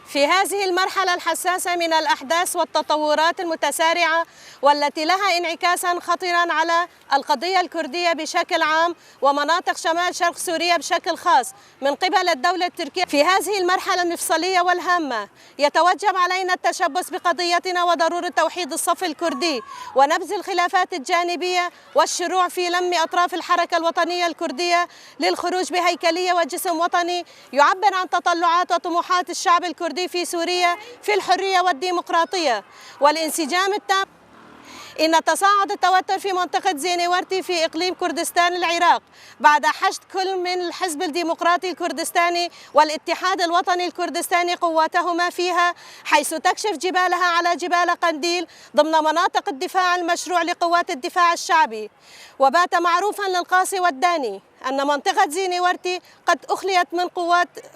في هذه المرحلة الحساسة من الأحداث والتطورات المتسارعة والتي لها انعكاسا خطيرا على القضية الكردية بشكل عام ومناطق شمال شرق سوريا بشكل خاص من قبل الدولة التركية، في هذه المرحلة المفصلية والهامة يتوجب علينا التشبث بقضيتنا وضرورة توحيد الصف الكردي ونبذ الخلافات الجانبية والشروع في لم أطراف الحركة الوطنية الكردية للخروج بهيكلية وجسم وطني يعبر عن تطلعات وطموحات الشعب الكردي في سوريا في الحرية والديمقراطية والانسجام التام. إن تصاعد التوتر في منطقة زينيورتي في إقليم كردستان العراق بعد حشد كل من الحزب الديمقراطي الكردستاني والاتحاد الوطني الكردستاني قواتهما فيها، حيث تكشف جبالها على جبال قنديل ضمن مناطق الدفاع المشروع لقوات الدفاع الشعبي. وبات معروفا للقاصي والداني أن منطقة زينيورتي قد أخليت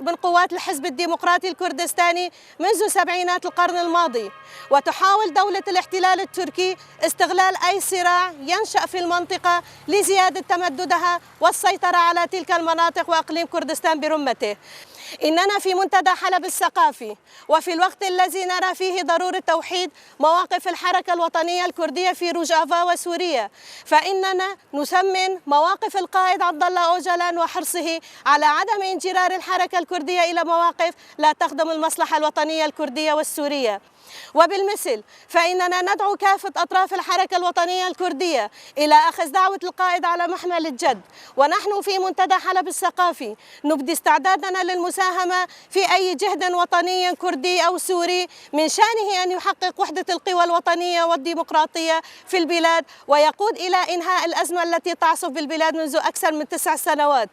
من قوات الحزب الديمقراطي الكردستاني منذ سبعينات القرن الماضي، وتحاول دولة الاحتلال التركي استغلال أي صراع ينشأ في المنطقة لزيادة تمددها والسيطرة على تلك المناطق وأقليم كردستان برمته. إننا في منتدى حلب الثقافي وفي الوقت الذي نرى فيه ضرورة توحيد مواقف الحركة الوطنية الكردية في روجافا وسوريا، فإننا نثمن مواقف القائد عبد الله أوجلان وحرصه على عدم انجرار الحركة الكردية إلى مواقف لا تخدم المصلحة الوطنية الكردية والسورية. وبالمثل فإننا ندعو كافة أطراف الحركة الوطنية الكردية إلى أخذ دعوة القائد على محمل الجد، ونحن في منتدى حلب الثقافي نبدي استعدادنا للمساهمة في أي جهد وطني كردي أو سوري من شأنه أن يحقق وحدة القوى الوطنية والديمقراطية في البلاد ويقود إلى إنهاء الأزمة التي تعصف بالبلاد منذ أكثر من 9 سنوات.